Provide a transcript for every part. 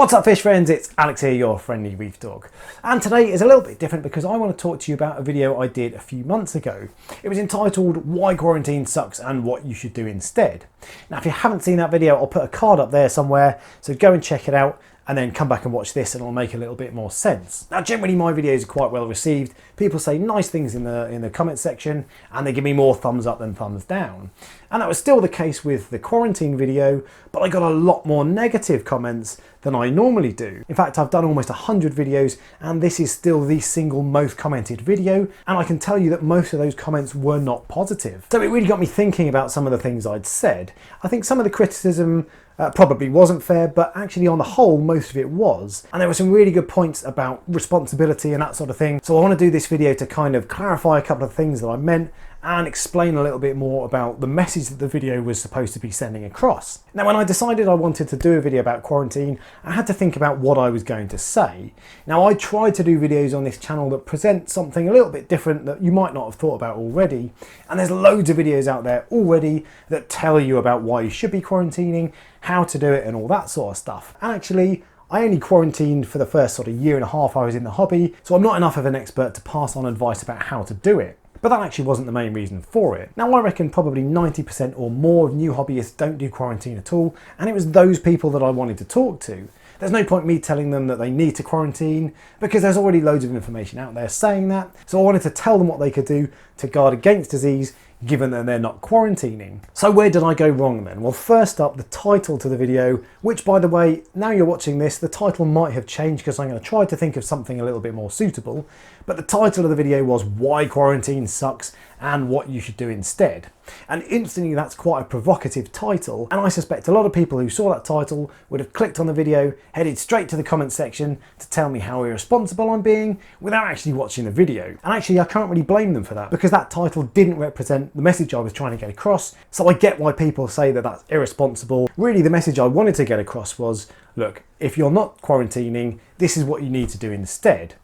What's up fish friends, it's Alex here, your friendly reef dog. And today is a little bit different because I want to talk to you about a video I did a few months ago. It was entitled Why Quarantine Sucks and What You Should Do Instead. Now if you haven't seen that video, I'll put a card up there somewhere, so go and check it out and then come back and watch this and it'll make a little bit more sense. Now generally my videos are quite well received. People say nice things in the comment section and they give me more thumbs up than thumbs down. And that was still the case with the quarantine video, but I got a lot more negative comments than I normally do. In fact, I've done almost 100 videos and this is still the single most commented video, and I can tell you that most of those comments were not positive. So it really got me thinking about some of the things I'd said. I think some of the criticism probably wasn't fair, but actually on the whole most of it was, and there were some really good points about responsibility and that sort of thing. So I want to do this video to kind of clarify a couple of things that I meant and explain a little bit more about the message that the video was supposed to be sending across. Now when I decided I wanted to do a video about quarantine, I had to think about what I was going to say. Now I tried to do videos on this channel that present something a little bit different that you might not have thought about already, and there's loads of videos out there already that tell you about why you should be quarantining, how to do it and all that sort of stuff. And actually I only quarantined for the first sort of year and a half I was in the hobby, so I'm not enough of an expert to pass on advice about how to do it. But that actually wasn't the main reason for it. Now I reckon probably 90% or more of new hobbyists don't do quarantine at all, and it was those people that I wanted to talk to. There's no point me telling them that they need to quarantine because there's already loads of information out there saying that. So I wanted to tell them what they could do to guard against disease given that they're not quarantining. So where did I go wrong then? Well, first up, the title to the video, which by the way, now you're watching this, the title might have changed because I'm going to try to think of something a little bit more suitable. But the title of the video was Why Quarantine Sucks and What You Should Do Instead. And instantly that's quite a provocative title, and I suspect a lot of people who saw that title would have clicked on the video, headed straight to the comment section to tell me how irresponsible I'm being without actually watching the video. And actually I can't really blame them for that because that title didn't represent the message I was trying to get across, so I get why people say that that's irresponsible. Really the message I wanted to get across was, look, if you're not quarantining, this is what you need to do instead.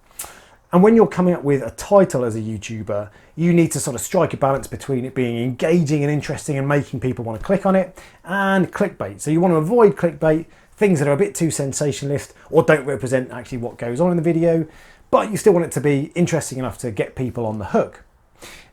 And when you're coming up with a title as a YouTuber, you need to sort of strike a balance between it being engaging and interesting and making people want to click on it, and clickbait. So you want to avoid clickbait, things that are a bit too sensationalist or don't represent actually what goes on in the video, but you still want it to be interesting enough to get people on the hook.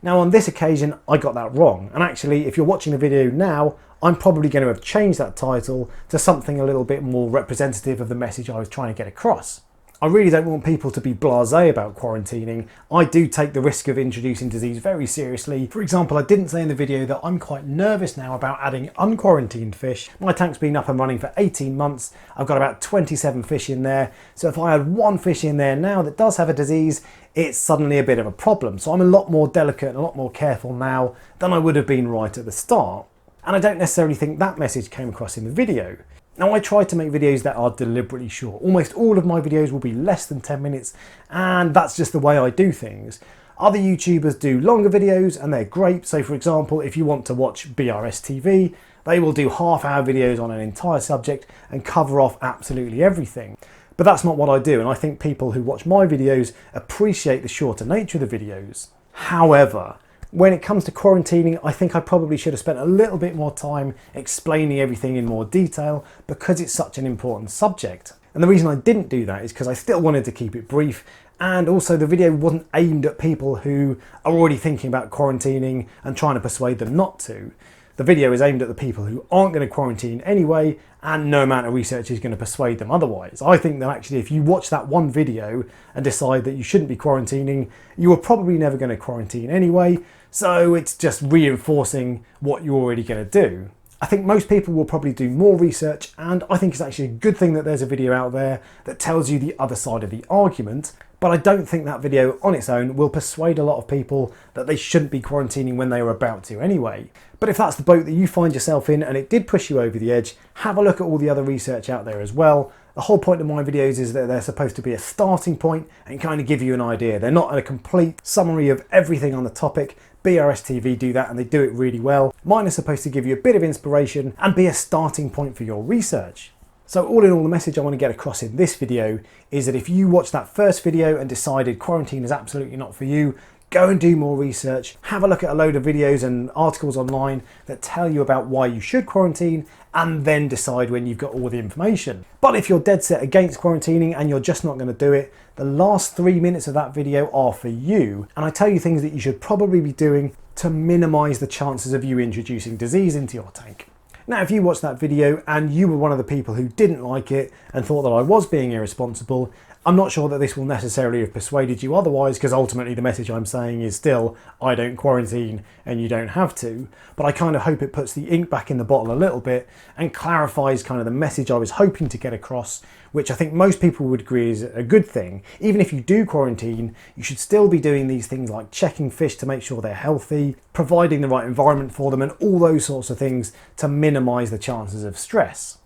Now on this occasion, I got that wrong. And actually, if you're watching the video now, I'm probably going to have changed that title to something a little bit more representative of the message I was trying to get across. I really don't want people to be blasé about quarantining. I do take the risk of introducing disease very seriously. For example, I didn't say in the video that I'm quite nervous now about adding unquarantined fish. My tank's been up and running for 18 months. I've got about 27 fish in there. So if I add one fish in there now that does have a disease, it's suddenly a bit of a problem. So I'm a lot more delicate and a lot more careful now than I would have been right at the start. And I don't necessarily think that message came across in the video. Now I try to make videos that are deliberately short. Almost all of my videos will be less than 10 minutes, and that's just the way I do things. Other YouTubers do longer videos and they're great. So for example, if you want to watch BRS TV, they will do half-hour videos on an entire subject and cover off absolutely everything. But that's not what I do, and I think people who watch my videos appreciate the shorter nature of the videos. However, when it comes to quarantining, I think I probably should have spent a little bit more time explaining everything in more detail because it's such an important subject. And the reason I didn't do that is because I still wanted to keep it brief, and also the video wasn't aimed at people who are already thinking about quarantining and trying to persuade them not to. The video is aimed at the people who aren't going to quarantine anyway, and no amount of research is going to persuade them otherwise. I think that actually if you watch that one video and decide that you shouldn't be quarantining, you are probably never going to quarantine anyway, so it's just reinforcing what you're already going to do. I think most people will probably do more research, and I think it's actually a good thing that there's a video out there that tells you the other side of the argument, but I don't think that video on its own will persuade a lot of people that they shouldn't be quarantining when they are about to anyway. But if that's the boat that you find yourself in and it did push you over the edge, have a look at all the other research out there as well. The whole point of my videos is that they're supposed to be a starting point and kind of give you an idea. They're not a complete summary of everything on the topic. BRS TV do that and they do it really well. Mine is supposed to give you a bit of inspiration and be a starting point for your research. So all in all, the message I want to get across in this video is that if you watch that first video and decided quarantine is absolutely not for you, go and do more research, have a look at a load of videos and articles online that tell you about why you should quarantine, and then decide when you've got all the information. But if you're dead set against quarantining and you're just not going to do it, the last 3 minutes of that video are for you, and I tell you things that you should probably be doing to minimize the chances of you introducing disease into your tank. Now, if you watched that video and you were one of the people who didn't like it and thought that I was being irresponsible, I'm not sure that this will necessarily have persuaded you otherwise, because ultimately the message I'm saying is still, I don't quarantine and you don't have to. But I kind of hope it puts the ink back in the bottle a little bit and clarifies kind of the message I was hoping to get across, which I think most people would agree is a good thing. Even if you do quarantine, you should still be doing these things like checking fish to make sure they're healthy, providing the right environment for them, and all those sorts of things to minimize the chances of stress.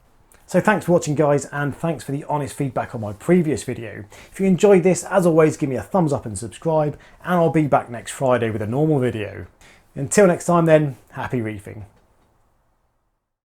So thanks for watching, guys, and thanks for the honest feedback on my previous video. If you enjoyed this, as always, give me a thumbs up and subscribe, and I'll be back next Friday with a normal video. Until next time then, happy reefing.